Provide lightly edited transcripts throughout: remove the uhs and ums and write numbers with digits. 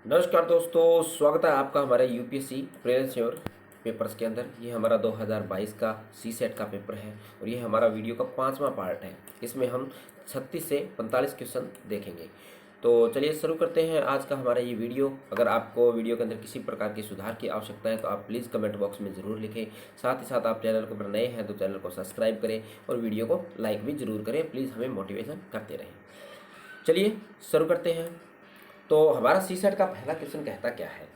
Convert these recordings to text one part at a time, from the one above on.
नमस्कार दोस्तों, स्वागत है आपका हमारे यूपीएससी प्रेजेंस और पेपर्स के अंदर। ये हमारा 2022 का सी सेट का पेपर है और ये हमारा वीडियो का 5वां पार्ट है। इसमें हम 36 से 45 क्वेश्चन देखेंगे। तो चलिए शुरू करते हैं आज का हमारा ये वीडियो। अगर आपको वीडियो के अंदर किसी प्रकार की सुधार की आवश्यकता है तो आप प्लीज़ कमेंट बॉक्स में ज़रूर लिखें। साथ ही साथ आप चैनल को नए हैं तो चैनल को सब्सक्राइब करें और वीडियो को लाइक भी ज़रूर करें। प्लीज़ हमें मोटिवेशन करते रहें। चलिए शुरू करते हैं। तो हमारा सी सेट का पहला क्वेश्चन कहता क्या है?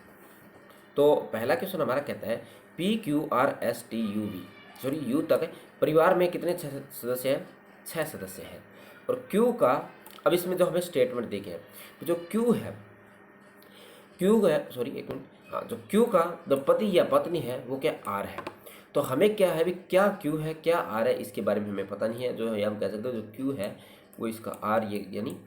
तो पहला क्वेश्चन हमारा कहता है PQRSTUV सॉरी यू तक परिवार में कितने सदस्य हैं? 6 सदस्य हैं। और क्यू का, अब इसमें जो हमें स्टेटमेंट देखे हैं, तो जो क्यू है सॉरी एक मिनट, हाँ, जो क्यू का जो पति या पत्नी है वो क्या आर है। तो हमें क्या है भी, क्या क्यू है क्या आर है इसके बारे में हमें पता नहीं है। जो है हम कह सकते हैं जो क्यू है वो इसका आर, ये यानी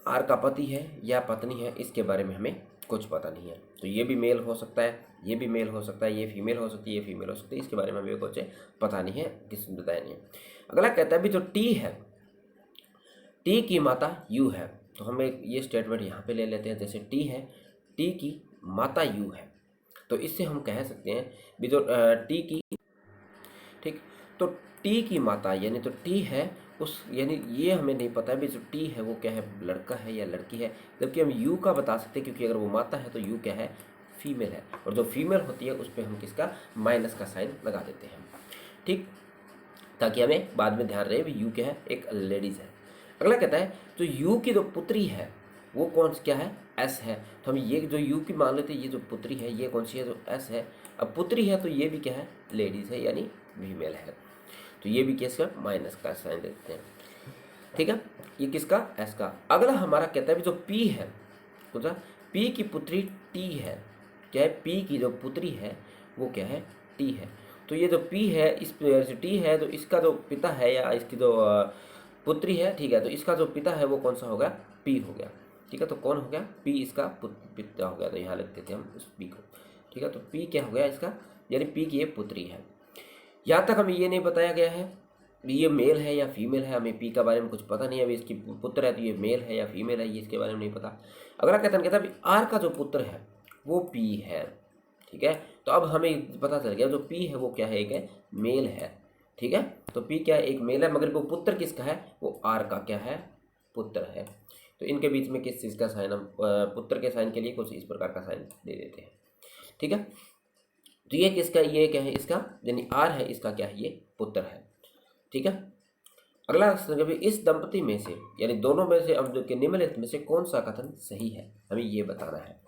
आर का पति है या पत्नी है, इसके बारे में हमें कुछ पता नहीं है। तो ये भी मेल हो सकता है, ये भी मेल हो सकता है, ये फीमेल हो सकती है, ये फीमेल हो सकती है, इसके बारे में हमें कुछ पता नहीं है, किसी ने बताया नहीं है। अगला कहता है भी जो टी है, टी की माता यू है। तो हम एक ये स्टेटमेंट यहाँ पे ले लेते हैं। जैसे टी है, टी की माता यू है, तो इससे हम कह सकते हैं भी जो टी की, ठीक, तो टी की माता यानी तो टी है उस, यानी ये हमें नहीं पता है भी जो टी है वो क्या है, लड़का है या लड़की है। जबकि हम यू का बता सकते हैं, क्योंकि अगर वो माता है तो यू क्या है, फीमेल है। और जो फीमेल होती है उस पर हम किसका, माइनस का साइन लगा देते हैं, ठीक, ताकि हमें बाद में ध्यान रहे भी यू क्या है, एक लेडीज़ है। अगला कहता है जो यू की जो पुत्री है वो कौन क्या है, एस है। तो हम ये जो यू की मान लेते हैं, ये जो पुत्री है ये कौन सी है, जो एस है। अब पुत्री है तो ये भी क्या है, लेडीज़ है यानी फीमेल है। तो ये भी किसका, माइनस का साइन देते हैं, ठीक है। ये किसका, एस का। अगला हमारा कहता है भी जो पी है, तो पी की पुत्री टी है। क्या है, पी की जो पुत्री है वो क्या है, टी है। तो ये जो पी है, इस टी है, तो इसका जो पिता है या इसकी जो पुत्री है, ठीक है, तो इसका जो पिता है वो कौन सा हो गया, पी हो गया, ठीक है। तो कौन हो गया, पी इसका पिता हो गया। तो यहाँ लिखते थे हम उस पी को, ठीक है। तो पी क्या हो गया इसका, यानी पी की ये पुत्री है। यहाँ तक हमें ये नहीं बताया गया है ये मेल है या फीमेल है, हमें पी के बारे में कुछ पता नहीं है। अभी इसकी पुत्र है तो ये मेल है या फीमेल है, ये इसके बारे में नहीं पता। अगला कथन कहता है आर का जो पुत्र है वो पी है, ठीक है। तो अब हमें पता चल गया जो पी है वो क्या है, एक है मेल है, ठीक है। तो पी क्या है, एक मेल है, मगर वो पुत्र किसका है, वो आर का क्या है, पुत्र है। तो इनके बीच में किस चीज़ का साइन, हम पुत्र के साइन के लिए कुछ इस प्रकार का साइन दे देते हैं, ठीक है। तो ये किसका, ये क्या है इसका, यानी आर है, इसका क्या है, ये पुत्र है, ठीक है। अगला कभी इस दंपति में से, यानी दोनों में से, अब जो कि निम्नलिखित में से कौन सा कथन सही है, हमें ये बताना है।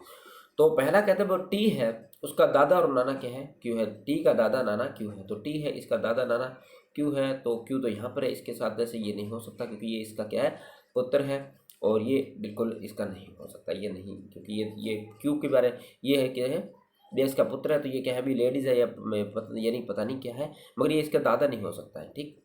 तो पहला कहते हैं वो टी है, उसका दादा और नाना क्या है, क्यों है। टी का दादा नाना क्यों है, तो टी है, इसका दादा नाना क्यों है। तो क्यों तो यहाँ पर है, इसके साथ जैसे ये नहीं हो सकता क्योंकि ये इसका क्या है, पुत्र है। और ये बिल्कुल इसका नहीं हो सकता, ये नहीं, क्योंकि ये क्यों के बारे, ये है क्या है, ये इसका पुत्र है, तो ये क्या है भी लेडीज़ है या यानी पता नहीं क्या है, मगर ये इसका दादा नहीं हो सकता है, ठीक,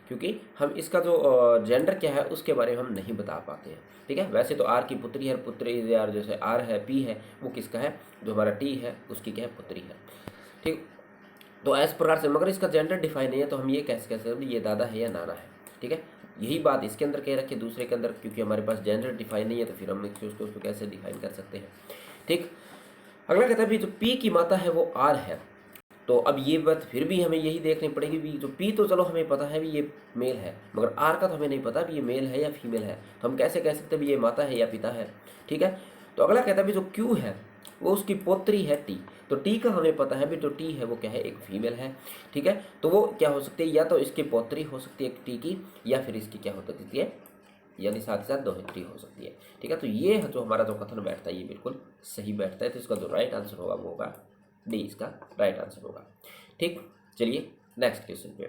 क्योंकि हम इसका जो जेंडर क्या है उसके बारे में हम नहीं बता पाते हैं, ठीक है। वैसे तो आर की पुत्री है, पुत्री यार जैसे आर है, पी है, वो किसका है, जो हमारा टी है उसकी क्या है, पुत्री है, ठीक। तो इस प्रकार से, मगर इसका जेंडर डिफाइन नहीं है, तो हम ये कैसे कह सकते हैं ये दादा है या नाना है, ठीक है। यही बात इसके अंदर कह रखी है, दूसरे के अंदर क्योंकि हमारे पास जेंडर डिफाइन नहीं है, तो फिर हम उसको कैसे डिफाइन कर सकते हैं, ठीक। अगला कहता है भी जो पी की माता है वो आर है। तो अब ये बात फिर भी हमें यही देखनी पड़ेगी भी जो पी तो चलो हमें पता है भी ये मेल है, मगर आर का तो हमें नहीं पता भी ये मेल है या फीमेल है। तो हम कैसे कह सकते हैं भी ये माता है या पिता है, ठीक है। तो अगला कहता है भी जो क्यू है वो उसकी पोत्री है टी। तो टी का हमें पता है भी जो टी है वो क्या है, एक फीमेल है, ठीक है। तो वो क्या हो सकती है, या तो इसकी पौत्री हो सकती है टी की, या फिर इसकी क्या हो सकती है, यानी साथ ही साथ दोहित्री हो सकती है, ठीक है। तो ये जो हमारा जो कथन बैठता है ये बिल्कुल सही बैठता है। तो इसका जो राइट आंसर होगा वो होगा डी, इसका राइट आंसर होगा, ठीक। चलिए नेक्स्ट क्वेश्चन पे।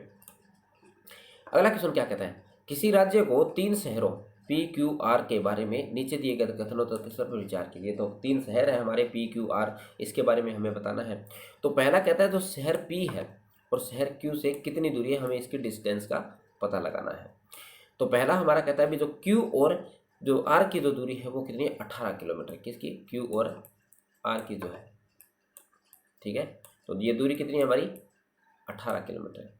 अगला क्वेश्चन क्या कहता है, किसी राज्य को 3 शहरों पी क्यू आर के बारे में नीचे दिए गए कथनों तक पर विचार कीजिए। तो 3 शहर है हमारे पी क्यू आर, इसके बारे में हमें बताना है। तो पहला कहता है जो शहर पी है और शहर क्यू से कितनी दूरी है, हमें इसकी डिस्टेंस का पता लगाना है। तो पहला हमारा कहता है भी जो क्यू और जो आर की जो दूरी है वो कितनी है, 18 किलोमीटर, किसकी, क्यू और आर की जो है, ठीक है। तो ये दूरी कितनी है हमारी, 18 किलोमीटर।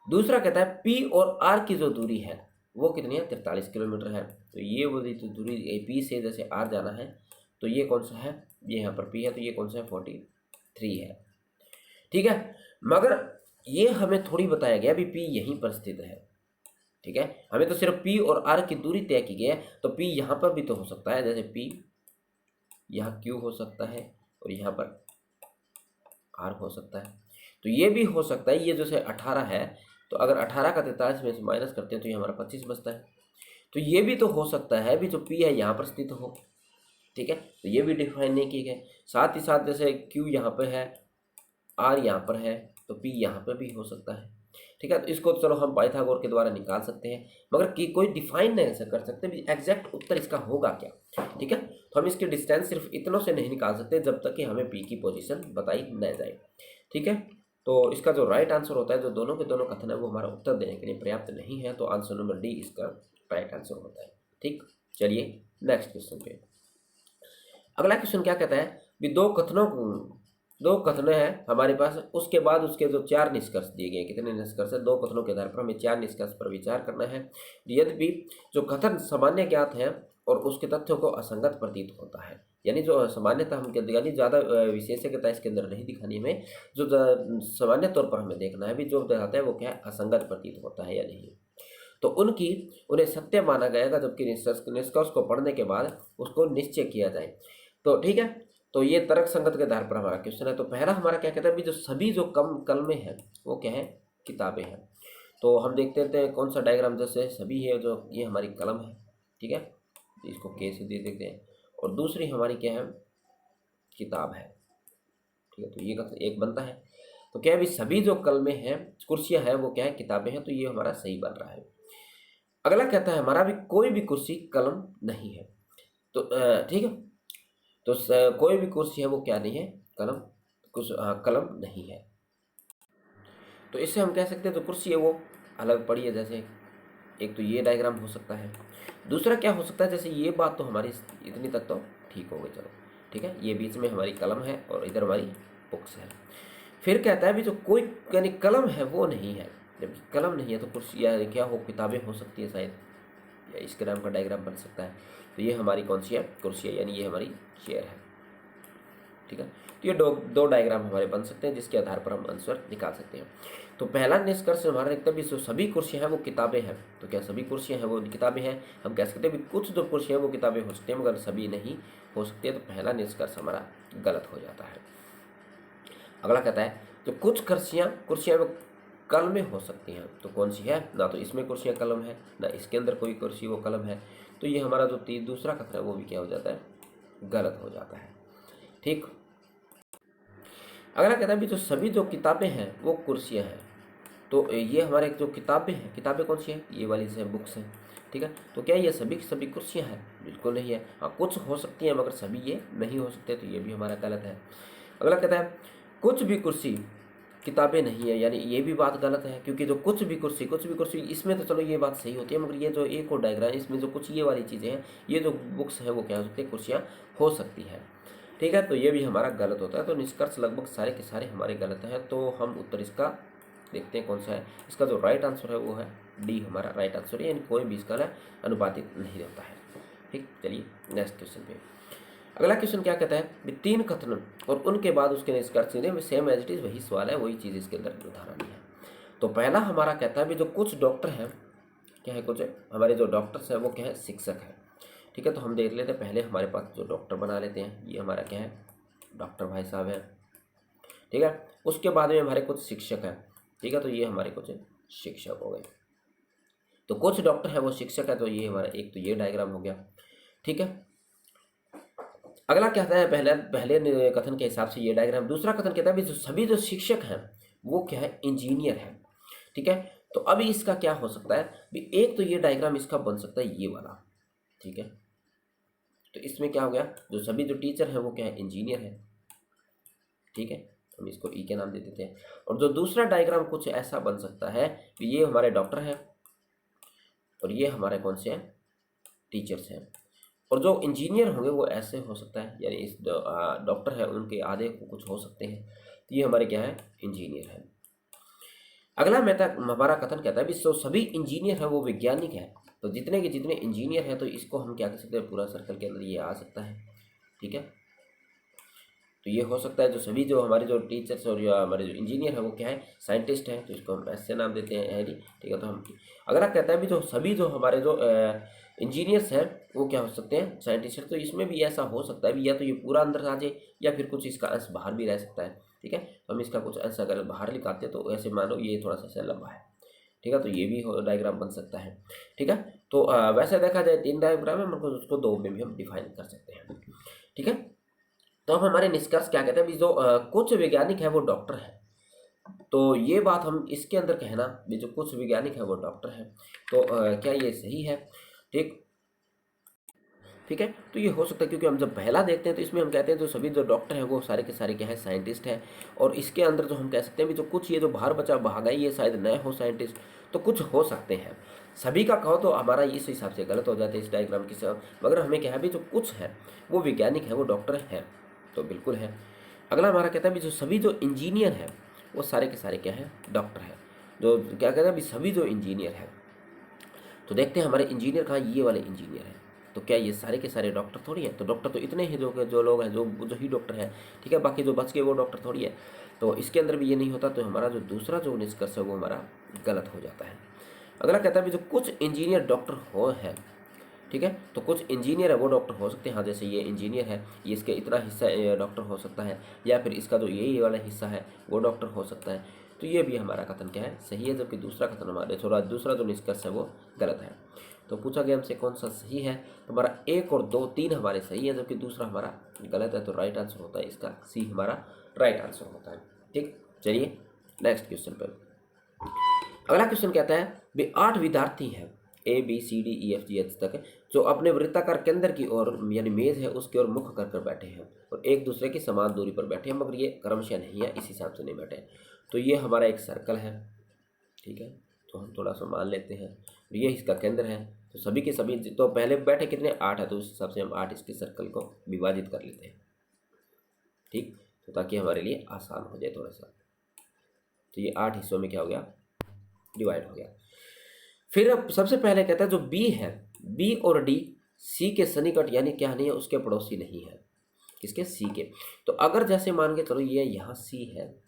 दूसरा कहता है पी और आर की जो दूरी है वो कितनी है, 43 किलोमीटर है। तो ये बोली तो दूरी पी से जैसे आर जाना है तो ये कौन सा है, ये यहाँ पर पी है, तो ये कौन सा है, 43 है। ठीक है, मगर ये हमें थोड़ी बताया गया अभी पी यहीं पर स्थित है। ठीक है, हमें तो सिर्फ पी और आर की दूरी तय की गई है, तो पी यहाँ पर भी तो हो सकता है, जैसे पी यहाँ क्यू हो सकता है और यहाँ पर आर हो सकता है। तो ये भी हो सकता है, ये जैसे 18 है तो अगर 18 का 43 में से माइनस करते हैं तो ये हमारा 25 बचता है। तो ये भी तो हो सकता है भी जो पी है यहाँ पर स्थित हो। ठीक है, तो ये भी डिफाइन नहीं किए गए। साथ ही साथ जैसे क्यू यहाँ पर है, आर यहाँ पर है, तो पी यहाँ पर भी हो सकता है। ठीक है, तो इसको चलो हम पाइथागोरस के द्वारा निकाल सकते हैं, मगर कि कोई डिफाइन नहीं ऐसा कर सकते भी एग्जैक्ट उत्तर इसका होगा क्या। ठीक है, तो हम इसकी डिस्टेंस सिर्फ इतनों से नहीं निकाल सकते जब तक कि हमें पी की पोजीशन बताई न जाए। ठीक है, तो इसका जो राइट आंसर होता है, जो दोनों के दोनों कथन है वो हमारा उत्तर देने के लिए पर्याप्त नहीं है, तो आंसर नंबर डी इसका राइट आंसर होता है। ठीक, चलिए नेक्स्ट क्वेश्चन पे। अगला क्वेश्चन क्या कहता है भी दो कथन है हमारे पास, उसके बाद उसके जो 4 निष्कर्ष दिए गए। कितने निष्कर्ष है, 2 कथनों के आधार पर हमें 4 निष्कर्ष पर विचार करना है। यद्यपि जो कथन सामान्य ज्ञात है और उसके तथ्यों को असंगत प्रतीत होता है, यानी जो सामान्यता हम कहते यानी ज़्यादा विशेषज्ञता इसके अंदर नहीं दिखानी हमें, जो सामान्य तौर पर हमें देखना है भी जो दिखाता है वो क्या है, असंगत प्रतीत होता है या नहीं, तो उन्हें सत्य माना जाएगा, जबकि निष्कर्ष को पढ़ने के बाद उसको निश्चय किया जाए। तो ठीक है, तो ये तर्क संगत के आधार पर हमारा क्वेश्चन है। तो पहला हमारा क्या कहता है भी जो सभी जो कलमें हैं वो क्या है, किताबें हैं। तो हम देखते हैं कौन सा डायग्राम, जैसे सभी है जो ये हमारी कलम है। ठीक है, इसको के से दे देते हैं, और दूसरी हमारी क्या है, किताब है। ठीक है, तो ये एक बनता है। तो क्या है भी सभी जो कलमें हैं, कुर्सियाँ हैं, वो क्या है, किताबें हैं। तो ये हमारा सही बन रहा है। अगला कहता है हमारा भी कोई भी कुर्सी कलम नहीं है। तो ठीक है, तो कोई भी कुर्सी है वो क्या नहीं है, कलम नहीं है। तो इससे हम कह सकते हैं तो कुर्सी है वो अलग पड़ी है। जैसे एक तो ये डायग्राम हो सकता है, दूसरा क्या हो सकता है, जैसे ये बात तो हमारी इतनी तक तो ठीक हो गई, चलो ठीक है, ये बीच में हमारी कलम है और इधर हमारी बुक्स है। फिर कहता है भी जो कोई यानी कलम है वो नहीं है, जब कलम नहीं है तो कुर्सी या क्या हो, किताबें हो सकती है शायद, या इसके नाम का डायग्राम बन सकता है। तो ये हमारी कौन सी है, कुर्सी है, यानी ये हमारी चेयर है। ठीक है, तो ये दो डायग्राम हमारे बन सकते हैं जिसके आधार पर हम आंसर निकाल सकते हैं। तो पहला निष्कर्ष हमारा एकदम भी सभी कुर्सियाँ हैं वो किताबें हैं। तो क्या सभी कुर्सियाँ हैं वो किताबें हैं, हम कह सकते हैं भी कुछ जो कुर्सियाँ हैं वो किताबें हो सकती हैं मगर सभी नहीं हो सकती है। तो पहला निष्कर्ष हमारा गलत हो जाता है। अगला कहता है जो कुछ कुर्सियाँ वो कलम में हो सकती हैं, तो कौन सी है, ना तो इसमें कुर्सियाँ कलम है, ना इसके अंदर कोई कुर्सी वो कलम है। तो ये हमारा जो दूसरा कथन है वो भी क्या हो जाता है, गलत हो जाता है। ठीक, अगला कहता है भी जो सभी जो किताबें हैं वो कुर्सियाँ हैं। तो ये हमारे जो किताबें हैं, किताबें कौन सी हैं, ये वाली से बुक्स हैं। ठीक है, तो क्या ये सभी कुर्सियाँ हैं, बिल्कुल नहीं है। हाँ, कुछ हो सकती हैं मगर सभी ये नहीं हो सकते, तो ये भी हमारा गलत है। अगला कहता है कुछ भी कुर्सी किताबें नहीं है, यानी ये भी बात गलत है, क्योंकि जो कुछ भी कुर्सी इसमें तो चलो ये बात सही होती है, मगर ये जो एक और डायग्राम इसमें जो कुछ ये वाली चीज़ें हैं, ये जो बुक्स हैं वो क्या हो सकती है, कुर्सियाँ हो सकती है। ठीक है, तो ये भी हमारा गलत होता है। तो निष्कर्ष लगभग सारे के सारे हमारे गलत हैं। तो हम उत्तर इसका देखते हैं कौन सा है। इसका जो राइट आंसर है वो है डी, हमारा राइट आंसर है, यानी कोई भी इसका अनुपातिक नहीं होता है। ठीक, चलिए नेक्स्ट क्वेश्चन पे। अगला क्वेश्चन क्या कहता है, 3 कथन और उनके बाद उसके निष्कर्ष में सेम एज इट इज वही सवाल है, वही चीज़ इसके अंदर उदाहरण है। तो पहला हमारा कहता है भी जो कुछ डॉक्टर हैं क्या है, कुछ हमारे जो डॉक्टर्स हैं वो क्या है, शिक्षक है। ठीक है, तो हम देख लेते हैं पहले हमारे पास जो डॉक्टर बना लेते हैं, ये हमारा क्या है, डॉक्टर भाई साहब है। ठीक है, उसके बाद में हमारे कुछ शिक्षक हैं। ठीक है, तो ये हमारे कुछ शिक्षक हो गए। तो कुछ डॉक्टर है वो शिक्षक है, तो ये हमारा एक तो ये डायग्राम हो गया। ठीक है, अगला कहता है पहले कथन के हिसाब से ये डायग्राम। दूसरा कथन कहता है भी जो सभी जो शिक्षक हैं वो क्या है, इंजीनियर है। ठीक है, तो अभी इसका क्या हो सकता है भी, एक तो ये डायग्राम इसका बन सकता है ये वाला। ठीक है, तो इसमें क्या हो गया, जो सभी जो टीचर हैं वो क्या है, इंजीनियर है। ठीक है, हम इसको ई के नाम दे देते हैं। और जो दूसरा डायग्राम कुछ ऐसा बन सकता है कि ये हमारे डॉक्टर हैं और ये हमारे कौन से हैं, टीचर्स हैं। और जो इंजीनियर होंगे वो ऐसे हो सकता है, यानी इस डॉक्टर है उनके आधे कुछ हो सकते हैं। तो ये हमारे क्या है, इंजीनियर है। अगला हमारा कथन कहता है भी सभी इंजीनियर है वो वैज्ञानिक है। तो जितने के जितने इंजीनियर हैं तो इसको हम क्या कर सकते हैं, पूरा सर्कल के अंदर ये आ सकता है। ठीक है, तो ये हो सकता है जो सभी जो हमारे जो टीचर्स और या हमारे जो इंजीनियर हैं वो क्या है, साइंटिस्ट हैं, तो इसको हम ऐसे नाम देते हैं हैरी। ठीक है, तो हम अगर आप कहते हैं भी जो सभी जो हमारे जो इंजीनियर्स हैं वो क्या हो सकते हैं, साइंटिस्ट। तो इसमें भी ऐसा हो सकता है भी या तो ये पूरा अंदर आ जाए या फिर कुछ इसका अंश बाहर भी रह सकता है। ठीक है, तो हम इसका कुछ अंश अगर बाहर निकालते हैं तो ऐसे मानो ये थोड़ा सा लंबा है। ठीक है, तो ये भी डायग्राम बन सकता है। ठीक है, तो वैसे देखा जाए 3 डायग्राम है, मतलब उसको 2 में भी हम डिफाइन कर सकते हैं। ठीक है, तो अब हमारे निष्कर्ष क्या कहते हैं, भी जो कुछ वैज्ञानिक है वो डॉक्टर है। तो ये बात हम इसके अंदर कहना भी जो कुछ वैज्ञानिक है वो डॉक्टर है, तो क्या ये सही है? ठीक है, तो ये हो सकता है क्योंकि हम जब पहला देखते हैं तो इसमें हम कहते हैं जो सभी जो डॉक्टर हैं वो सारे के सारे क्या है, साइंटिस्ट हैं। और इसके अंदर जो हम कह सकते हैं भी जो कुछ ये जो बाहर बचा भागा ये शायद न हो साइंटिस्ट, तो कुछ हो सकते हैं। सभी का कहो तो हमारा इस हिसाब से गलत हो जाता है इस डायग्राम के साथ, मगर हमें क्या है भी जो कुछ है वो वैज्ञानिक है, वो डॉक्टर है, तो बिल्कुल है। अगला हमारा कहता है भी जो सभी जो इंजीनियर हैं वो सारे के सारे क्या है, डॉक्टर है। जो क्या कहते हैं भी सभी जो इंजीनियर हैं, तो देखते हैं हमारे इंजीनियर कहाँ, ये वाले इंजीनियर हैं। तो क्या ये सारे के सारे डॉक्टर थोड़ी हैं? तो डॉक्टर तो इतने हैं जो लोग हैं जो ही डॉक्टर हैं। ठीक है, बाकी जो बच गए वो डॉक्टर थोड़ी है। तो इसके अंदर भी ये नहीं होता, तो हमारा जो दूसरा जो निष्कर्ष है वो हमारा गलत हो जाता है। अगला कहता है भी जो कुछ इंजीनियर डॉक्टर हो है। ठीक है, तो कुछ इंजीनियर है वो डॉक्टर हो सकते हैं। हाँ, जैसे ये इंजीनियर है, ये इसके इतना हिस्सा डॉक्टर हो सकता है, या फिर इसका जो ये वाला हिस्सा है वो डॉक्टर हो सकता है। तो ये भी हमारा कथन क्या है, सही है, जबकि दूसरा कथन हमारे थोड़ा दूसरा जो निष्कर्ष है वो गलत है। तो पूछा गया हमसे कौन सा सही है, तो हमारा 1 और 2 3 हमारे सही है, जबकि दूसरा हमारा गलत है। तो राइट आंसर होता है इसका सी, हमारा राइट आंसर होता है। ठीक, चलिए नेक्स्ट क्वेश्चन पर। अगला क्वेश्चन कहता है भी 8 विद्यार्थी हैं ABCDEFGH तक, जो अपने वृत्ताकार केंद्र की ओर यानी मेज है उसकी ओर मुख कर बैठे हैं और एक दूसरे की समान दूरी पर बैठे हैं, मगर ये क्रमशः नहीं है, इस हिसाब से नहीं बैठे। तो ये हमारा एक सर्कल है। ठीक है, तो हम थोड़ा सा मान लेते हैं ये इसका केंद्र है। तो सभी के सभी तो पहले बैठे कितने, 8 है, तो उस हिसाब से हम 8 इसके सर्कल को विभाजित कर लेते हैं। ठीक, तो ताकि हमारे लिए आसान हो जाए थोड़ा सा। तो ये 8 हिस्सों में क्या हो गया, डिवाइड हो गया। फिर अब सबसे पहले कहता है जो बी है, बी और डी सी के सन्निकट यानी क्या नहीं है, उसके पड़ोसी नहीं है। किसके, सी के। तो अगर जैसे मान के चलो ये यहाँ सी है,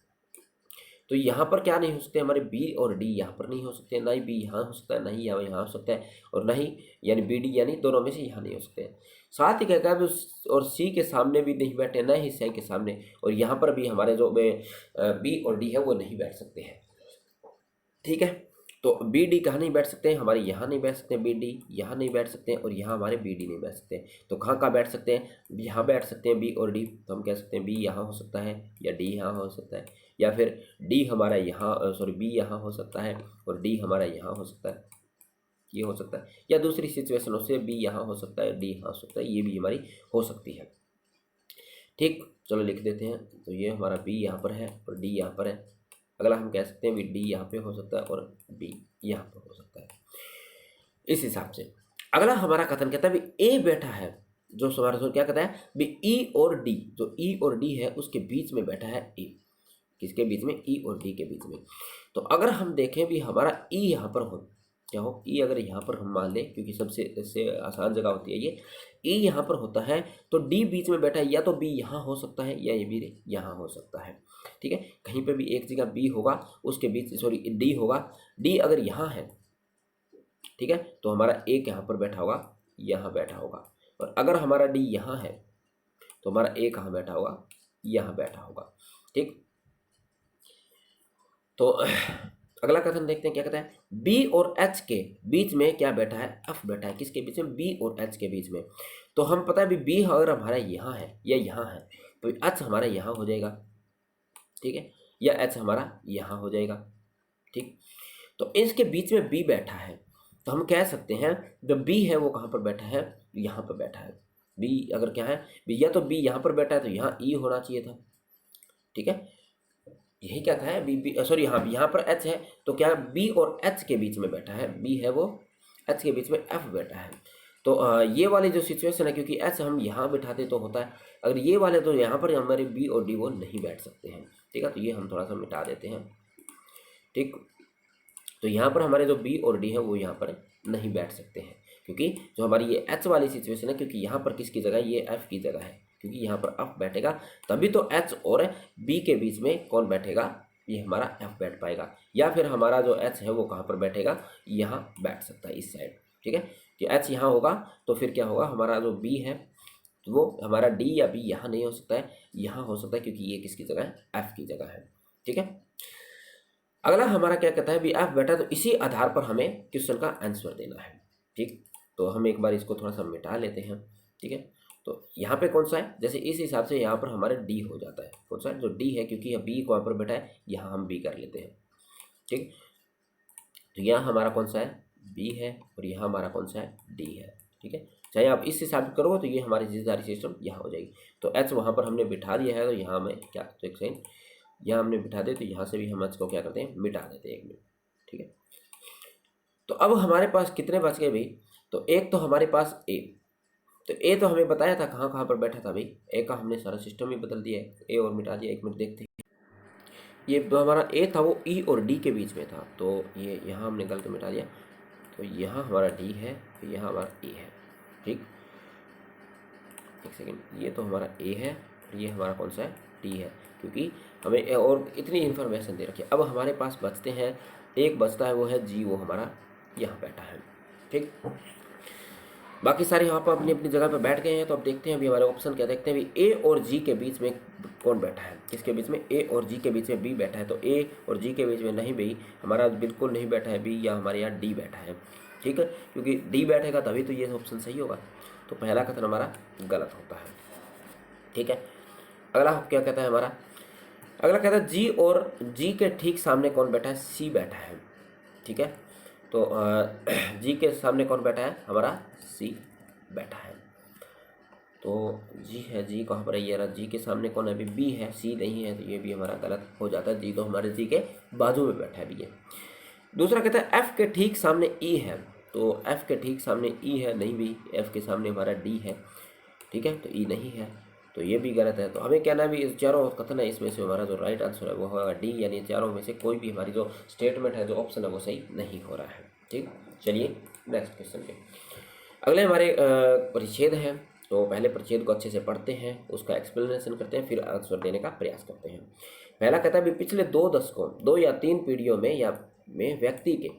तो यहाँ पर क्या नहीं हो सकते, हमारे बी और डी यहाँ पर नहीं हो सकते, ना ही बी यहाँ हो सकता है, ना ही यहाँ हो सकता है, और ना ही यानी बी डी यानी दोनों में से यहाँ नहीं हो सकते हैं। साथ ही क्या कहा और सी के सामने भी नहीं बैठे, ना ही सी के सामने, और यहाँ पर भी हमारे जो बी और डी है वो नहीं बैठ सकते हैं। ठीक है, तो बी डी कहाँ नहीं बैठ सकते हैं, हमारे यहाँ नहीं बैठ सकते हैं, बी डी यहाँ नहीं बैठ सकते हैं, और यहाँ हमारे बी डी नहीं बैठ सकते हैं। तो कहाँ बैठ सकते हैं, यहाँ बैठ सकते हैं बी और डी। तो हम कह सकते हैं बी यहाँ हो सकता है, या डी यहाँ हो सकता है, या फिर डी हमारा यहाँ बी यहाँ हो सकता है और डी हमारा यहाँ हो सकता है, ये हो सकता है। या दूसरी सिचुएशनों से बी यहाँ हो सकता है, डी यहाँ हो सकता है, ये भी हमारी हो सकती है। ठीक, चलो लिख देते हैं। तो ये हमारा बी यहाँ पर है और डी यहाँ पर है। अगला हम कह सकते हैं भी डी यहाँ पे हो सकता है और बी यहाँ पर हो सकता है, इस हिसाब से। अगला हमारा कथन कहता है भी ए बैठा है, जो हमारा क्या कहता है भी ई और डी, जो ई और डी है उसके बीच में बैठा है ए। किसके बीच में, ई और डी के बीच में। तो अगर हम देखें भी हमारा ई यहाँ पर हो, क्या हो, ई अगर यहाँ पर हम मान लें, क्योंकि सबसे इससे आसान जगह होती है ये, ई यहाँ पर होता है तो डी बीच में बैठा है, या तो बी यहाँ हो सकता है या ये बी यहाँ हो सकता है। ठीक है, कहीं पे भी एक जगह बी होगा, उसके बीच डी होगा। डी अगर यहाँ है, ठीक है, तो हमारा एक यहाँ पर बैठा होगा, यहाँ बैठा होगा। और अगर हमारा डी यहाँ है तो हमारा ए कहाँ बैठा होगा, यहाँ बैठा होगा। ठीक, तो अगला कथन देखते हैं क्या कहता है, बी और एच के बीच में क्या बैठा है, एफ बैठा है। किसके बीच में, बी और एच के बीच में। तो हम पता है बी अगर हमारा यहाँ है या यहाँ है तो एच हमारा यहाँ हो जाएगा। ठीक है, या एच हमारा यहाँ हो जाएगा। ठीक, तो इसके बीच में बी बैठा है, तो हम कह सकते हैं जो बी है वो कहाँ पर बैठा है, यहाँ पर बैठा है। बी अगर क्या है, या तो बी यहाँ पर बैठा है तो यहाँ ई होना चाहिए था। ठीक है, यही क्या था, बी सॉरी हाँ, यहाँ पर एच है तो क्या बी और एच के बीच में बैठा है, बी है वो एच के बीच में एफ बैठा है। तो ये वाली जो सिचुएशन है, क्योंकि एच हम यहाँ बैठाते तो होता है, अगर ये वाले तो यहाँ पर हमारे बी और डी वो नहीं बैठ सकते हैं। ठीक है, तो ये हम थोड़ा सा मिटा देते हैं। ठीक, तो यहाँ पर हमारे जो बी और डी है वो यहाँ पर नहीं बैठ सकते हैं, क्योंकि जो हमारी ये एच वाली सिचुएशन है, क्योंकि यहाँ पर किसकी जगह है, ये एफ की जगह है, क्योंकि यहाँ पर एफ बैठेगा तभी तो एच और बी के बीच में कौन बैठेगा, ये हमारा एफ बैठ पाएगा, या फिर हमारा जो एच है वो कहाँ पर बैठेगा, यहाँ बैठ सकता है इस साइड। ठीक है, कि एच यहाँ होगा तो फिर क्या होगा, हमारा जो बी है तो वो हमारा डी या बी यहाँ नहीं हो सकता है, यहाँ हो सकता है, क्योंकि ये किसकी जगह है, एफ की जगह है। ठीक है, अगला हमारा क्या कहता है, भी एफ बैठा, तो इसी आधार पर हमें क्वेश्चन का आंसर देना है। ठीक, तो हम एक बार इसको थोड़ा सा मिटा लेते हैं। ठीक है, तो यहाँ पे कौन सा है, जैसे इस हिसाब से यहाँ पर हमारे डी हो जाता है, कौन सा है, जो डी है, क्योंकि यह बी वहाँ पर बैठा है, यहाँ हम बी कर लेते हैं। ठीक, तो यहाँ हमारा कौन सा है, बी है, और यहाँ हमारा कौन सा है, डी है। ठीक है, चाहे आप इस हिसाब से करोगे तो ये हमारी सारी सिस्टम यहाँ हो जाएगी। तो एच वहाँ पर हमने बिठा दिया है, तो यहाँ में क्या, तो एक सेकंड, यहाँ हमने बिठा दे, तो यहाँ से भी हम एच को क्या करते हैं, मिटा देते हैं 1 मिनट। ठीक है, तो अब हमारे पास कितने बच गए भाई, तो एक तो हमारे पास ए, तो ए तो हमें बताया था कहाँ कहाँ पर बैठा था भाई, ए का हमने सारा सिस्टम ही बदल दिया है, ए और मिटा दिया। 1 मिनट देखते हैं, ये जो हमारा ए था वो ई और डी के बीच में था, तो ये यहाँ हमने गलत मिटा दिया, तो यहाँ हमारा डी है, तो यहाँ हमारा ए है। ठीक, एक सेकेंड, ये तो हमारा ए है और ये हमारा कौन सा है, डी है, क्योंकि हमें और इतनी इन्फॉर्मेशन दे रखी है। अब हमारे पास बचते हैं, एक बचता है वो है जी, वो हमारा यहाँ बैठा है। ठीक, बाकी सारे यहाँ पर अपनी अपनी जगह पर बैठ गए हैं। तो अब देखते हैं अभी हमारे ऑप्शन क्या, देखते हैं अभी ए और जी के बीच में कौन बैठा है, किसके बीच में, ए और जी के बीच में बी बैठा है, तो ए और जी के बीच में नहीं भाई, हमारा बिल्कुल नहीं बैठा है बी, या हमारे यहाँ डी बैठा है। ठीक है, क्योंकि डी बैठेगा तभी तो ये ऑप्शन सही होगा, तो पहला कथन हमारा गलत होता है। ठीक है, अगला क्या कहता है हमारा, अगला कहता है जी और जी के ठीक सामने कौन बैठा है, सी बैठा है। ठीक है, तो जी के सामने कौन बैठा है, हमारा सी बैठा है। तो जी है, जी कहाँ पर है, ये रहा, जी के सामने कौन है, अभी बी है, सी नहीं है, तो ये भी हमारा गलत हो जाता है, जी तो हमारे जी के बाजू में बैठा है भी ये। दूसरा कहता है एफ के ठीक सामने ई है, तो एफ के ठीक सामने ई है, नहीं भी, एफ के सामने हमारा डी है। ठीक है, तो ई नहीं है, तो ये भी गलत है। तो हमें क्या ना भी इस चारों कथन है, इसमें से हमारा जो राइट आंसर है वो होगा डी, यानी चारों में से कोई भी हमारी जो स्टेटमेंट है, जो ऑप्शन है वो सही नहीं हो रहा है। ठीक, चलिए नेक्स्ट क्वेश्चन पे, अगले हमारे परिच्छेद हैं, तो पहले परिच्छेद को अच्छे से पढ़ते हैं, उसका एक्सप्लेनेशन करते हैं, फिर आंसर देने का प्रयास करते हैं। पहला कहता है भी पिछले 2 दशकों, 2 या 3 पीढ़ियों में व्यक्ति के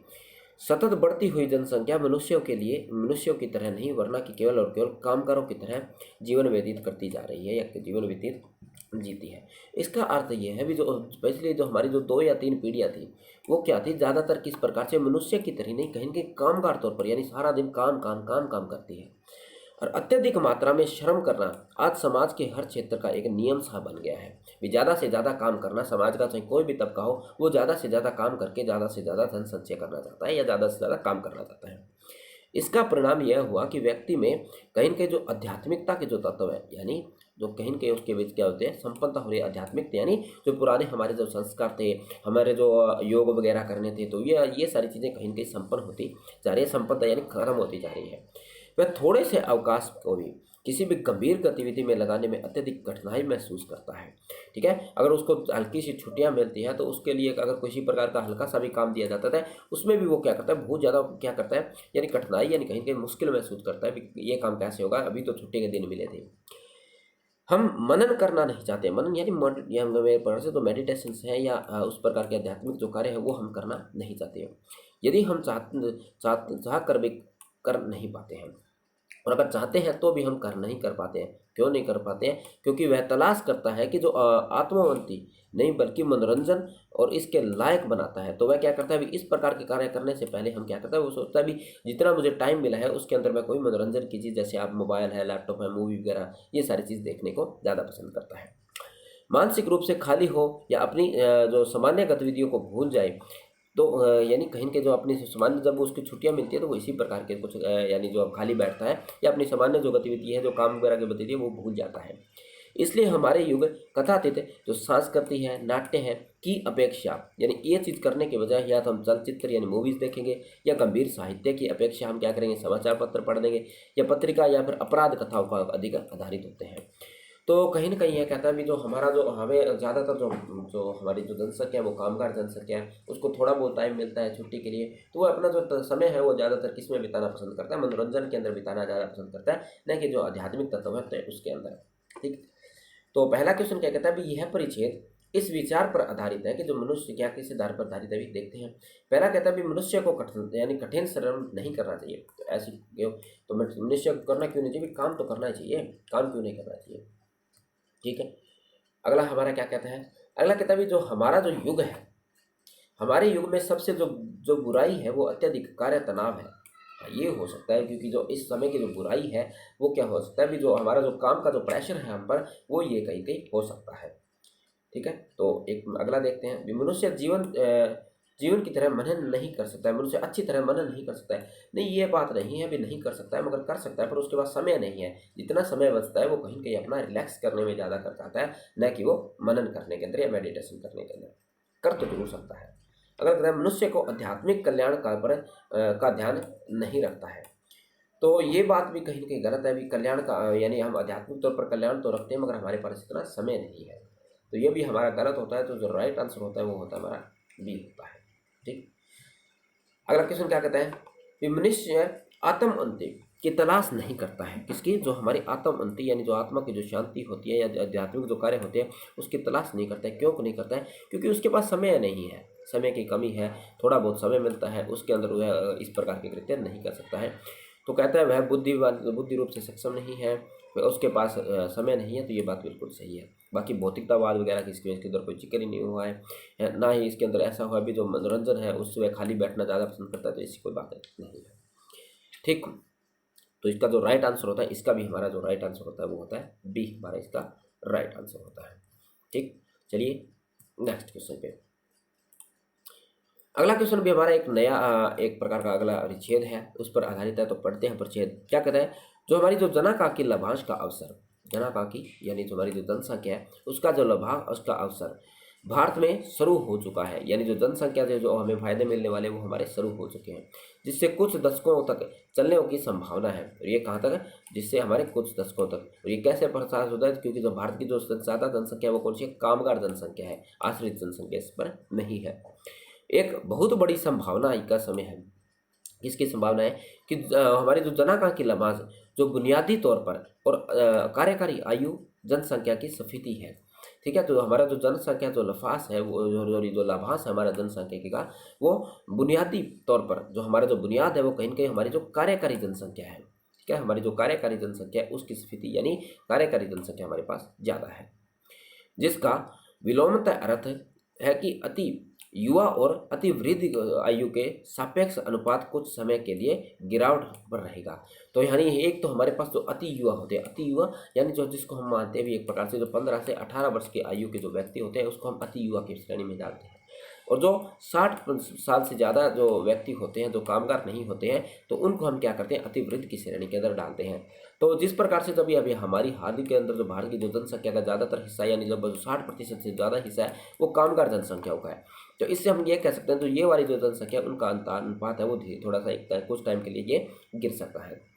सतत बढ़ती हुई जनसंख्या मनुष्यों की तरह नहीं, वरना कि केवल और केवल कामगारों की तरह जीवन व्यतीत करती जा रही है, या जीवन व्यतीत जीती है। इसका अर्थ ये है भी, जो पिछली जो हमारी जो 2 या 3 पीढ़ियाँ थी वो क्या थी, ज़्यादातर किस प्रकार से, मनुष्य की तरह नहीं, कहीं कहीं कामगार तौर पर, यानी सारा दिन काम काम काम काम करती है, और अत्यधिक मात्रा में श्रम करना आज समाज के हर क्षेत्र का एक नियम सा बन गया है। भी ज़्यादा से ज़्यादा काम करना, समाज का चाहे कोई भी तबका हो, वो ज़्यादा से ज़्यादा काम करके ज़्यादा से ज़्यादा धन संचय करना चाहता है, या ज़्यादा से ज़्यादा काम करना चाहता है। इसका परिणाम यह हुआ कि व्यक्ति में कहीं के जो आध्यात्मिकता के जो तत्व है, यानी जो कहीं के उसके बीच क्या होते हैं, संपन्नता हो रही है, आध्यात्मिकता, यानी जो पुराने हमारे जो संस्कार थे, हमारे जो योग वगैरह करने थे, तो ये सारी चीज़ें कहीं कहीं संपन्न होती जा रही है, संपन्नता यानी खत्म होती जा रही है। वह थोड़े से अवकाश को भी किसी भी गंभीर गतिविधि में लगाने में अत्यधिक कठिनाई महसूस करता है। ठीक है, अगर उसको हल्की सी छुट्टियां मिलती हैं तो उसके लिए अगर किसी प्रकार का हल्का सा भी काम दिया जाता है, उसमें भी वो क्या करता है, बहुत ज़्यादा क्या करता है, यानी कठिनाई, यानी कहीं कहीं मुश्किल महसूस करता है, ये काम कैसे होगा, अभी तो छुट्टी के दिन मिले थे। हम मनन करना नहीं चाहते, मनन यानी मेरे पर से तो मेडिटेशन है, या उस प्रकार के आध्यात्मिक जो कार्य है वो हम करना नहीं चाहते हैं। यदि हम चाह कर भी कर नहीं पाते हैं, और अगर चाहते हैं तो भी हम नहीं कर पाते हैं। क्यों नहीं कर पाते हैं, क्योंकि वह तलाश करता है कि जो आत्मवंती नहीं बल्कि मनोरंजन और इसके लायक बनाता है। तो वह क्या करता है, इस प्रकार के कार्य करने से पहले हम क्या करता है, वो सोचता है भी जितना मुझे टाइम मिला है उसके अंदर मैं कोई मनोरंजन की चीज़, जैसे आप मोबाइल है, लैपटॉप है, मूवी वगैरह, ये सारी चीज़ देखने को ज़्यादा पसंद करता है। मानसिक रूप से खाली हो या अपनी जो सामान्य गतिविधियों को भूल जाए, तो यानी कहीं के जो अपनी सामान्य, जब उसकी छुट्टियां मिलती है तो वो इसी प्रकार के कुछ यानी जो खाली बैठता है, या अपनी सामान्य जो गतिविधि है, जो काम वगैरह की गतिविधि है, वो भूल जाता है। इसलिए हमारे युग कथातीत जो संस्कृति है, नाट्य है की अपेक्षा, यानी ये चीज़ करने के बजाय या तो हम चलचित्र यानी मूवीज़ देखेंगे, या गंभीर साहित्य की अपेक्षा हम क्या करेंगे, समाचार पत्र पढ़ देंगे, या पत्रिका या फिर अपराध कथाओं का अधिक आधारित होते हैं। तो कहीं ना कहीं यह कहता है भी जो हमारा जो हमें ज़्यादातर जो जो हमारी जो जनसंख्या है वो कामगार जनसंख्या है, उसको थोड़ा बहुत टाइम मिलता है छुट्टी के लिए, तो वो अपना जो समय है वो ज़्यादातर किस में बिताना पसंद करता है, मनोरंजन के अंदर बिताना ज़्यादा पसंद करता है, न कि जो आध्यात्मिक तत्व है तो उसके अंदर। ठीक। तो पहला क्वेश्चन क्या कहता है भी यह परिच्छेद इस विचार पर आधारित है कि जो मनुष्य क्या किस आधार पर आधारित है, देखते हैं। पहला कहता है भी मनुष्य को कठिन यानी कठिन श्रम नहीं करना चाहिए, तो ऐसी तो मनुष्य को करना क्यों नहीं चाहिए, काम तो करना चाहिए, काम क्यों नहीं करना चाहिए। ठीक है। अगला हमारा क्या कहता है, अगला कहता है भी जो हमारा जो युग है, हमारे युग में सबसे जो जो बुराई है वो अत्यधिक कार्य तनाव है। ये हो सकता है क्योंकि जो इस समय की जो बुराई है वो क्या हो सकता है भी जो हमारा जो काम का जो प्रेशर है हम पर, वो ये कहीं कहीं हो सकता है। ठीक है। तो एक अगला देखते हैं भी मनुष्य जीवन की तरह मनन नहीं कर सकता है, मनुष्य अच्छी तरह मनन नहीं कर सकता है। नहीं, ये बात नहीं है भी नहीं कर सकता है, मगर कर सकता है, पर उसके पास समय नहीं है। जितना समय बचता है वो कहीं कहीं अपना रिलैक्स करने में ज़्यादा कर जाता है, न कि वो मनन करने के अंदर या मेडिटेशन करने के अंदर। कर तो जरूर सकता है। अगर मनुष्य को आध्यात्मिक कल्याण का ध्यान नहीं रखता है, तो ये बात भी कहीं ना कहीं गलत है। भी कल्याण का यानी हम आध्यात्मिक तौर पर कल्याण तो रखते हैं, मगर हमारे पास इतना समय नहीं है, तो ये भी हमारा गलत होता है। तो जो राइट आंसर होता है वो होता है हमारा बी होता है। ठीक। अगला क्वेश्चन क्या कहता है कि मनुष्य आत्म उन्नति की तलाश नहीं करता है। किसकी, जो हमारी आत्म उन्नति यानी जो आत्मा की जो शांति होती है या आध्यात्मिक जो कार्य होते हैं उसकी तलाश नहीं करता है। क्यों नहीं करता है, क्योंकि उसके पास समय नहीं है, समय की कमी है, थोड़ा बहुत समय मिलता है, उसके अंदर वह इस प्रकार के कृत्य नहीं कर सकता है। तो कहता है वह बुद्धि रूप से सक्षम नहीं है, उसके पास समय नहीं है, तो ये बात बिल्कुल सही है। बाकी भौतिकतावाद वगैरह की इसके अंदर कोई जिक्र ही नहीं हुआ है, ना ही इसके अंदर ऐसा हुआ भी जो मनोरंजन है उससे वह खाली बैठना ज़्यादा पसंद करता है, तो इसकी कोई बात नहीं है। ठीक। तो इसका जो राइट आंसर होता है, इसका भी हमारा जो राइट आंसर होता है वो होता है बी, हमारा इसका राइट आंसर होता है। ठीक। चलिए नेक्स्ट क्वेश्चन पे। अगला क्वेश्चन भी हमारा एक नया एक प्रकार का अगला परिच्छेद है, उस पर आधारित है, तो पढ़ते हैं परिच्छेद क्या कहता है। जो हमारी जो जनाकाकी लाभांश का अवसर, जनाकाकी यानी जो हमारी जो जनसंख्या है उसका जो लाभांश उसका अवसर भारत में शुरू हो चुका है, यानी जो जनसंख्या से जो हमें फायदे मिलने वाले वो हमारे शुरू हो चुके हैं, जिससे कुछ दशकों तक चलने की संभावना है। और ये कहाँ तक है, जिससे हमारे कुछ दशकों तक। और ये कैसे प्रसार होता है, क्योंकि जो भारत की जो ज़्यादा जनसंख्या है वो कौन सी है, कामगार जनसंख्या है, आश्रित जनसंख्या इस पर नहीं है। एक बहुत बड़ी संभावना का समय है। इसकी संभावना है कि हमारे जो जनाकांक्षी लाभांश जो बुनियादी तौर पर और कार्यकारी आयु जनसंख्या की स्फीति है। ठीक है। तो हमारा जो जनसंख्या जो लफास है वो जो लाभांश है हमारा जनसंख्या का, वो बुनियादी तौर पर जो हमारा जो बुनियाद है वो कहीं ना कहीं हमारी जो कार्यकारी जनसंख्या है। ठीक है। हमारी जो कार्यकारी जनसंख्या है उसकी स्फीति यानी कार्यकारी जनसंख्या हमारे पास ज़्यादा है, जिसका विलोमतः अर्थ है कि अति युवा और अति वृद्ध आयु के सापेक्ष अनुपात कुछ समय के लिए गिरावट पर रहेगा। तो यानी एक तो हमारे पास जो अति युवा होते हैं, अति युवा यानी जो जिसको हम मानते हैं भी एक प्रकार से जो 15 से 18 वर्ष की आयु के जो व्यक्ति होते हैं उसको हम अति युवा की श्रेणी में डालते हैं। और जो 60 साल से ज़्यादा जो व्यक्ति होते हैं जो कामगार नहीं होते हैं, तो उनको हम क्या करते हैं, अति वृद्ध की श्रेणी के अंदर डालते हैं। तो जिस प्रकार से जब अभी हमारी हाल ही के अंदर जो भारत की जो जनसंख्या का ज़्यादातर हिस्सा यानी जब 60% से ज़्यादा हिस्सा है वो कामगार जनसंख्या का है, तो इससे हम ये कह सकते हैं तो ये वाली जो जनसंख्या उनका अनुपात है वो थोड़ा सा एक कुछ टाइम के लिए ये गिर सकता है।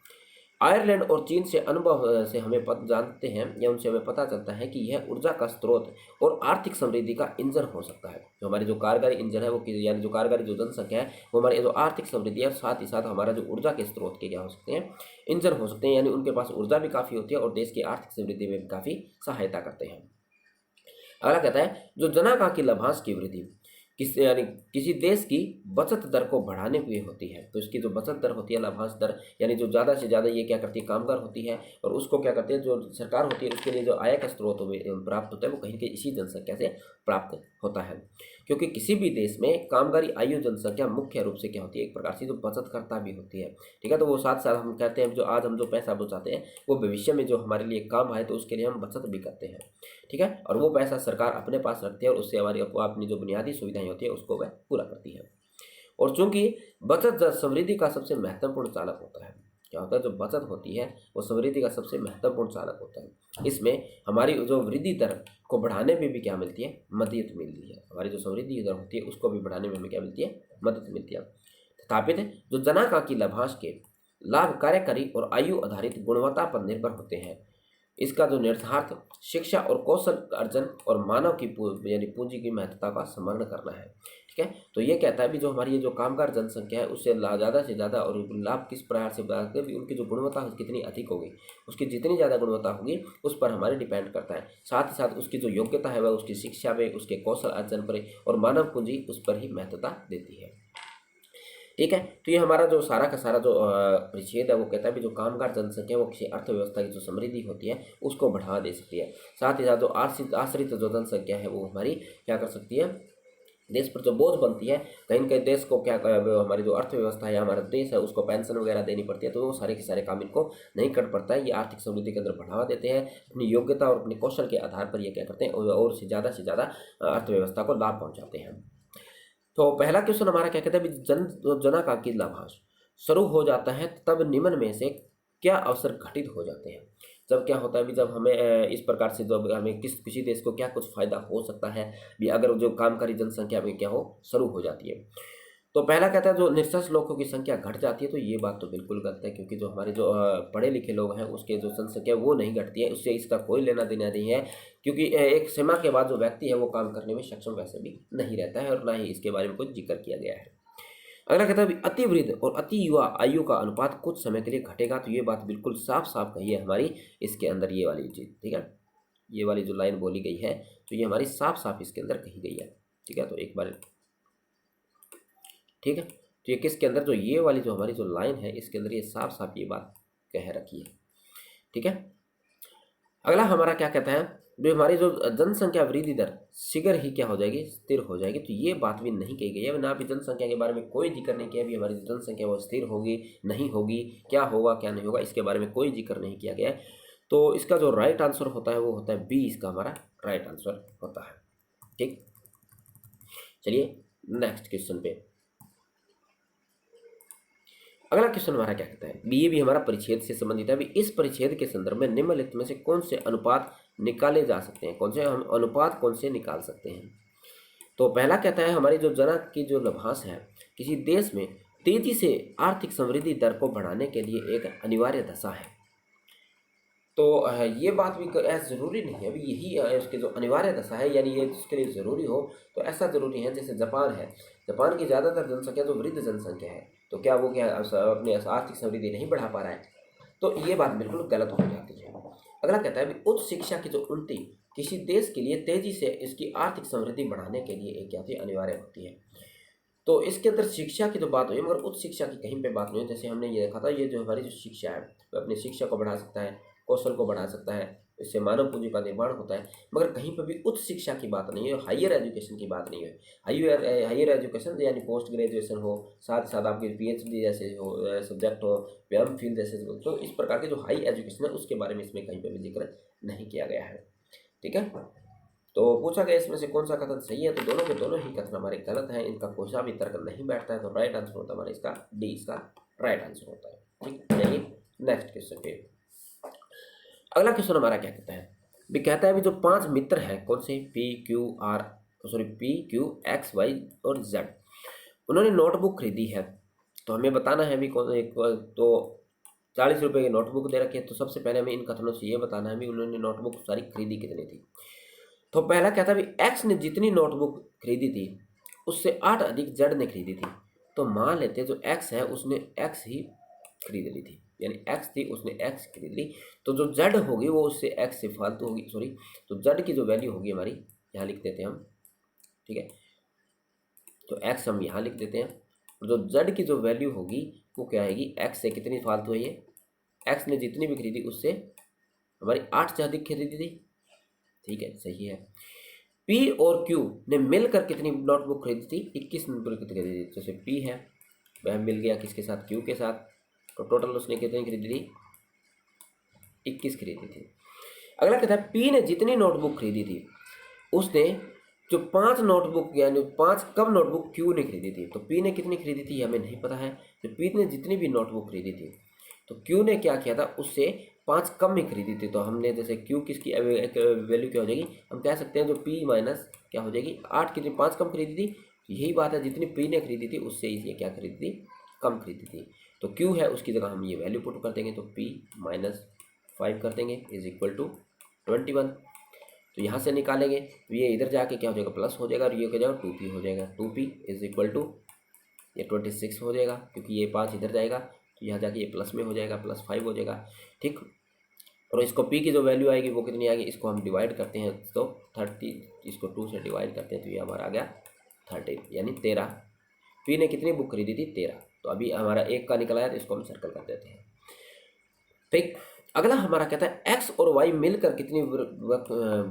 आयरलैंड और चीन से अनुभव से हमें जानते हैं या उनसे हमें पता चलता है कि यह ऊर्जा का स्रोत और आर्थिक समृद्धि का इंजन हो सकता है। जो हमारी जो कारगर इंजन है वो यानी जो कारगर जो जनसंख्या है वो हमारी जो आर्थिक समृद्धि है, साथ ही साथ हमारा जो ऊर्जा के स्रोत के क्या हो सकते हैं, इंजन हो सकते हैं। यानी उनके पास ऊर्जा भी काफ़ी होती है और देश की आर्थिक समृद्धि में भी काफ़ी सहायता करते हैं। अगला कहता है जो जनाकांक्षी लाभांश की वृद्धि यानी किसी देश की बचत दर को बढ़ाने के लिए होती है। तो इसकी जो बचत दर होती है, लाभांश दर, यानी जो ज़्यादा से ज़्यादा ये क्या करती है, कामगार होती है, और उसको क्या करते हैं जो सरकार होती है उसके लिए जो आय का स्रोत प्राप्त होता है वो कहीं के इसी जनसंख्या से प्राप्त होता है। क्योंकि किसी भी देश में कामगारी आयु जनसंख्या मुख्य रूप से क्या होती है, एक प्रकार से जो बचतकर्ता भी होती है। ठीक है। तो वो साथ साथ हम कहते हैं जो आज हम जो पैसा बचाते हैं वो भविष्य में जो हमारे लिए काम आए तो उसके लिए हम बचत भी करते हैं। ठीक है। और वो पैसा सरकार अपने पास रखती है और उससे हमारी अपनी जो बुनियादी सुविधाएं होती है उसको वह पूरा करती है। और चूंकि बचत समृद्धि का सबसे महत्वपूर्ण चालक होता है, क्या होता है, जो बचत होती है वो समृद्धि का सबसे महत्वपूर्ण चालक होता है। इसमें हमारी जो वृद्धि दर को बढ़ाने में भी क्या मिलती है, मदद मिलती है। हमारी जो समृद्धि दर होती है उसको भी बढ़ाने में हमें क्या मिलती है, मदद मिलती है। स्थापित है जो जनाकांक्षी लाभांश के लाभ कार्यकारी और आयु आधारित गुणवत्ता पर निर्भर होते हैं। इसका जो निर्धार्थ शिक्षा और कौशल अर्जन और मानव की यानी पूंजी की महत्ता का स्मरण करना है। ठीक है, तो ये कहता है भी जो हमारी ये जो कामगार जनसंख्या है उससे ज़्यादा से ज़्यादा और लाभ किस प्रकार से प्राप्त करें, उनकी जो गुणवत्ता कितनी अधिक होगी, उसकी जितनी ज़्यादा गुणवत्ता होगी उस पर हमारे डिपेंड करता है। साथ ही साथ उसकी जो योग्यता है वह उसकी शिक्षा में, उसके कौशल अर्जन पर और मानव पूंजी उस पर ही महत्वता देती है। ठीक है, तो ये हमारा जो सारा का सारा जो परिच्छेद है वो कहता है भी जो कामगार जनसंख्या वो किसी अर्थव्यवस्था की जो समृद्धि होती है उसको बढ़ावा दे सकती है। साथ ही साथ जो आश्रित जो जनसंख्या है वो हमारी क्या कर सकती है, देश पर जो बोझ बनती है, कहीं न कहीं देश को क्या हमारी जो अर्थव्यवस्था है, हमारा देश है, उसको पेंशन वगैरह देनी पड़ती है, तो वो सारे के सारे काम इनको नहीं कर पड़ता है। ये आर्थिक समृद्धि के अंदर बढ़ावा देते हैं, अपनी योग्यता और अपने कौशल के आधार पर ये क्या करते हैं और से ज़्यादा अर्थव्यवस्था को लाभ पहुँचाते हैं। तो पहला क्वेश्चन हमारा क्या कहता है, जना का की लाभांश शुरू हो जाता है तब निम्न में से क्या अवसर घटित हो जाते हैं। जब क्या होता है भी जब हमें इस प्रकार से जब हमें किसी देश को क्या कुछ फायदा हो सकता है भी अगर जो कामकारी जनसंख्या में क्या हो शुरू हो जाती है। तो पहला कहता है जो निरक्षर लोगों की संख्या घट जाती है, तो ये बात तो बिल्कुल गलत है, क्योंकि जो हमारे जो पढ़े लिखे लोग हैं उसके जो जनसंख्या वो नहीं घटती है, उससे इसका कोई लेना देना नहीं है, क्योंकि एक सीमा के बाद जो व्यक्ति है वो काम करने में सक्षम वैसे भी नहीं रहता है और ना ही इसके बारे में कुछ जिक्र किया गया है। अगला कहता है अति वृद्ध और अति युवा आयु का अनुपात कुछ समय के लिए घटेगा, तो ये बात बिल्कुल साफ साफ कही है हमारी इसके अंदर ये वाली चीज़। ठीक है, ये वाली जो लाइन बोली गई है तो ये हमारी साफ साफ इसके अंदर कही गई है। ठीक है, तो एक बार ठीक है, तो ये किसके अंदर जो ये वाली जो हमारी जो लाइन है इसके अंदर ये साफ साफ ये बात कह रखी है। ठीक है, अगला हमारा क्या कहता है, जो हमारी जो जनसंख्या वृद्धि दर शीघ्र ही क्या हो जाएगी, स्थिर हो जाएगी, तो ये बात भी नहीं कही गई है, ना भी जनसंख्या के बारे में कोई जिक्र नहीं किया भी हमारी जनसंख्या वो स्थिर होगी नहीं होगी, क्या होगा क्या नहीं होगा, इसके बारे में कोई जिक्र नहीं किया गया है। तो इसका जो राइट आंसर होता है वो होता है बी, इसका हमारा राइट आंसर होता है। ठीक, चलिए नेक्स्ट क्वेश्चन पे। अगला क्वेश्चन हमारा क्या कहता है, ये भी हमारा परिच्छेद से संबंधित है। अभी इस परिच्छेद के संदर्भ में निम्नलिखित में से कौन से अनुपात निकाले जा सकते हैं, कौन से हम अनुपात कौन से निकाल सकते हैं। तो पहला कहता है हमारी जो जना की जो लाभांश है किसी देश में तेजी से आर्थिक समृद्धि दर को बढ़ाने के लिए एक अनिवार्य दशा है। तो ये बात भी ऐसा ज़रूरी नहीं है, अभी यही उसके जो अनिवार्य दशा है यानी ये उसके लिए ज़रूरी हो, तो ऐसा ज़रूरी है जैसे जापान है, जापान की ज़्यादातर जनसंख्या तो वृद्ध जनसंख्या है, तो क्या वो क्या अपनी आर्थिक समृद्धि नहीं बढ़ा पा रहा है, तो ये बात बिल्कुल गलत हो जाती है। अगला कहता है उच्च शिक्षा की जो उन्नति किसी देश के लिए तेजी से इसकी आर्थिक समृद्धि बढ़ाने के लिए एक क्या होती है, अनिवार्य होती है। तो इसके अंदर शिक्षा की तो बात हुई मगर उच्च शिक्षा की कहीं पे बात नहीं है। जैसे हमने ये देखा था, ये जो हमारी जो शिक्षा है वो अपनी शिक्षा को बढ़ा सकता है, कौशल को बढ़ा सकता है, इससे मानव पूंजी का निर्माण होता है, मगर कहीं पर भी उच्च शिक्षा की बात नहीं है, हायर एजुकेशन की बात नहीं है। हायर एजुकेशन यानी पोस्ट ग्रेजुएशन हो, साथ ही साथ आपकी PhD जैसे हो सब्जेक्ट हो, एम.फिल जैसे, तो इस प्रकार के जो हाई एजुकेशन है उसके बारे में इसमें कहीं पर भी जिक्र नहीं किया गया है। ठीक है, तो पूछा गया इसमें से कौन सा कथन सही है, तो दोनों के दोनों ही कथन हमारे गलत हैं, इनका कोई सा भी तर्क नहीं बैठता है, तो राइट आंसर होता है हमारा इसका डी, इसका राइट आंसर होता है। ठीक, चलिए नेक्स्ट क्वेश्चन पे। अगला क्वेश्चन हमारा क्या कहता है, भी कहता है भी जो 5 मित्र हैं कौन से P, Q, X, Y और Z, उन्होंने नोटबुक खरीदी है, तो हमें बताना है भी कौन एक, तो 40 रुपये की नोटबुक दे रखी है, तो सबसे पहले हमें इन कथनों से ये बताना है भी उन्होंने नोटबुक सारी खरीदी कितनी थी। तो पहला क्या था भी एक्स ने जितनी नोटबुक खरीदी थी उससे 8 अधिक जेड ने खरीदी थी, तो मान लेते हैं जो एक्स है उसने एक्स ही खरीद ली थी, यानी एक्स थी उसने एक्स खरीद ली, तो जो जेड होगी वो उससे एक्स से फालतू होगी, सॉरी, तो जेड की जो वैल्यू होगी हमारी यहाँ लिख देते हैं हम। ठीक है, तो एक्स हम यहाँ लिख देते हैं, और जो जेड की जो वैल्यू होगी वो क्या आएगी, एक्स से कितनी फालतू है ये, एक्स ने जितनी भी खरीदी उससे हमारी 8 से अधिक खरीदी थी। ठीक है, सही है। P और Q ने मिलकर कितनी नोटबुक खरीदी थी, 21 नोटबुक खरीदी थी। जैसे P है वह मिल गया किसके साथ, Q के साथ, तो टोटल उसने कितनी खरीदी थी, 21 खरीदी थी। अगला कहता है P ने जितनी नोटबुक खरीदी थी उसने जो 5 नोटबुक यानी 5 कब नोटबुक Q ने खरीदी थी, तो P ने कितनी खरीदी थी हमें नहीं पता है, तो P ने जितनी भी नोटबुक खरीदी थी तो Q ने क्या किया था उससे 5 कम में खरीदी थी, तो हमने जैसे Q किसकी एक वैल्यू क्या हो जाएगी, हम कह सकते हैं जो P माइनस क्या हो जाएगी 8 कितनी 5 कम खरीदी थी, यही बात है जितनी P ने खरीदी थी उससे ये क्या खरीदी थी, कम खरीदी थी, तो Q है उसकी जगह हम ये वैल्यू पुट कर देंगे, तो P माइनस 5 कर देंगे इज इक्वल टू 21। तो यहाँ से निकालेंगे तो ये इधर जाके क्या हो जाएगा, प्लस हो जाएगा, और ये क्या जाएगा 2p हो जाएगा। 2p इज इक्वल टू ये 26 हो जाएगा, क्योंकि ये 5 इधर जाएगा तो यहाँ जाके ये प्लस में हो जाएगा, +5 हो जाएगा। ठीक, और इसको p की जो वैल्यू आएगी वो कितनी आएगी, इसको हम डिवाइड करते हैं तो 30, इसको 2 से डिवाइड करते हैं तो ये हमारा आ गया 13, यानी 13। p ने कितनी बुक खरीदी थी, 13। तो अभी हमारा 1 का निकला है तो इसको हम सर्कल कर देते हैं। ठीक, अगला हमारा कहता है x और y मिलकर कितनी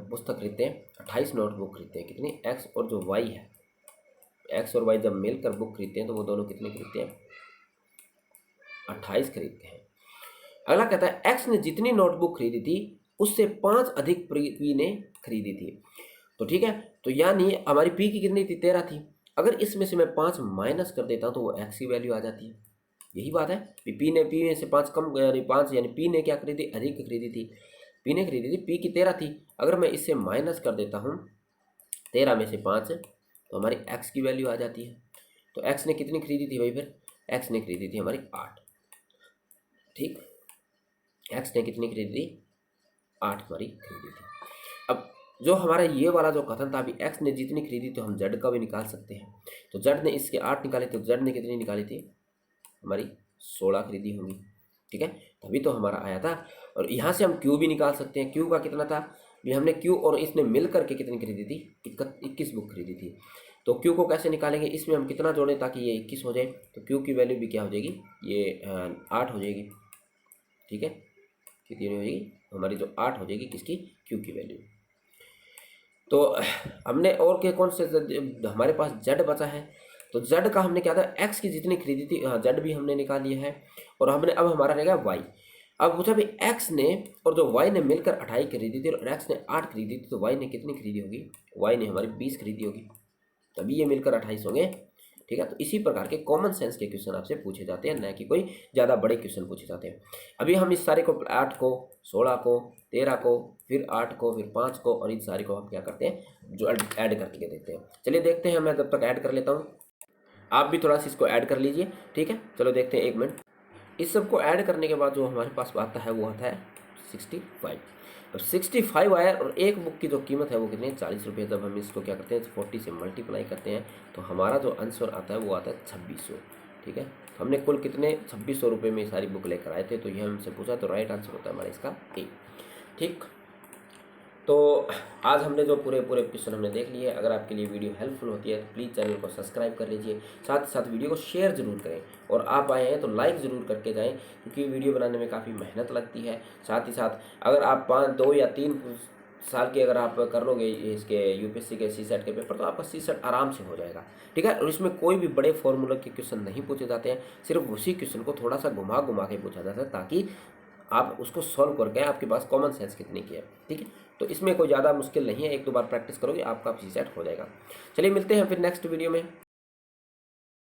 पुस्तक खरीदते हैं, 28 नोटबुक खरीदते हैं। कितनी, x और जो y है, x और y जब मिलकर बुक खरीदते हैं तो वो दोनों कितने खरीदते हैं, 28 खरीदते हैं। अगला कहता है x ने जितनी नोटबुक खरीदी थी उससे 5 अधिक p ने खरीदी थी। तो ठीक है, तो यानी हमारी p की कितनी थी, 13 थी। अगर इसमें से मैं 5 माइनस कर देता हूँ तो वो x की वैल्यू आ जाती है। यही बात है, p में से 5 कम, यानी 5, यानी p ने क्या खरीदी, अधिक खरीदी थी। p ने खरीदी थी, p की 13 थी। अगर मैं इससे माइनस कर देता हूँ 13 में से 5, तो हमारी x की वैल्यू आ जाती है। तो x ने कितनी खरीदी थी भाई, फिर x ने खरीदी थी हमारी 8। ठीक, x ने कितनी खरीदी थी, 8 हमारी खरीदी थी। अब जो हमारा ये वाला जो कथन था, अभी x ने जितनी खरीदी तो हम z का भी निकाल सकते हैं। तो z ने इसके 8 निकाले, तो z ने कितनी निकाली थी, हमारी 16 खरीदी होंगी। ठीक है, तभी तो हमारा आया था। और यहाँ से हम q भी निकाल सकते हैं। q का कितना था, भी हमने q और इसने मिल करके कितनी खरीदी थी, 21 बुक खरीदी थी। तो q को कैसे निकालेंगे, इसमें हम कितना जोड़ें ताकि ये 21 हो जाए। तो q की वैल्यू भी क्या हो जाएगी, ये 8 हो जाएगी। ठीक है, कितनी हो जाएगी हमारी, जो 8 हो जाएगी किसकी, q की वैल्यू। तो हमने और के कौन से, हमारे पास z बचा है। तो z का हमने क्या था, x की जितनी खरीदी थी, हाँ z भी हमने निकाल लिया है। और हमने अब हमारा रहेगा y। अब पूछा भी x ने और जो y ने मिलकर 28 खरीदी थी और x ने 8 खरीदी थी, तो y ने कितनी खरीदी होगी, y ने हमारी 20 खरीदी होगी, तभी ये मिलकर 28 होंगे। ठीक है, तो इसी प्रकार के कॉमन सेंस के क्वेश्चन आपसे पूछे जाते हैं, न कि कोई ज़्यादा बड़े क्वेश्चन पूछे जाते हैं। अभी हम इस सारे को 8 को, 16 को, 13 को, फिर 8 को, फिर 5 को, और इन सारे को हम क्या करते हैं, जो ऐड करके देखते हैं। चलिए देखते हैं, मैं तब तक ऐड कर लेता हूँ, आप भी थोड़ा सा इसको ऐड कर लीजिए। ठीक है, चलो देखते हैं, 1 मिनट। इस सब को ऐड करने के बाद जो हमारे पास आता है वो आता है 65। तो 65 आया, और एक बुक की जो कीमत है वो कितनी है, 40 रुपये। जब हम इसको क्या करते हैं, 40 से मल्टीप्लाई करते हैं तो हमारा जो आंसर आता है वो आता है 2600। ठीक है, तो हमने कुल कितने 2600 रुपये में सारी बुक लेकर आए थे। तो ये हमसे पूछा, तो राइट आंसर होता है हमारा इसका ए। ठीक, तो आज हमने जो पूरे क्वेश्चन हमने देख लिए। अगर आपके लिए वीडियो हेल्पफुल होती है तो प्लीज़ चैनल को सब्सक्राइब कर लीजिए, साथ ही साथ वीडियो को शेयर ज़रूर करें, और आप आए हैं तो लाइक ज़रूर करके जाएं, क्योंकि वीडियो बनाने में काफ़ी मेहनत लगती है। साथ ही साथ अगर आप 2 या 3 साल की अगर आप कर लोगे इसके यूपीएससी के CSET के पेपर, तो आपका CSET आराम से हो जाएगा। ठीक है, और इसमें कोई भी बड़े फॉर्मूला के क्वेश्चन नहीं पूछे जाते हैं, सिर्फ उसी क्वेश्चन को थोड़ा सा घुमा के पूछा जाता है, ताकि आप उसको सॉल्व करके आपके पास कॉमन सेंस कितनी की है। ठीक है, तो इसमें कोई ज़्यादा मुश्किल नहीं है, 1-2 बार प्रैक्टिस करोगे आपका CSET हो जाएगा। चलिए मिलते हैं फिर नेक्स्ट वीडियो में।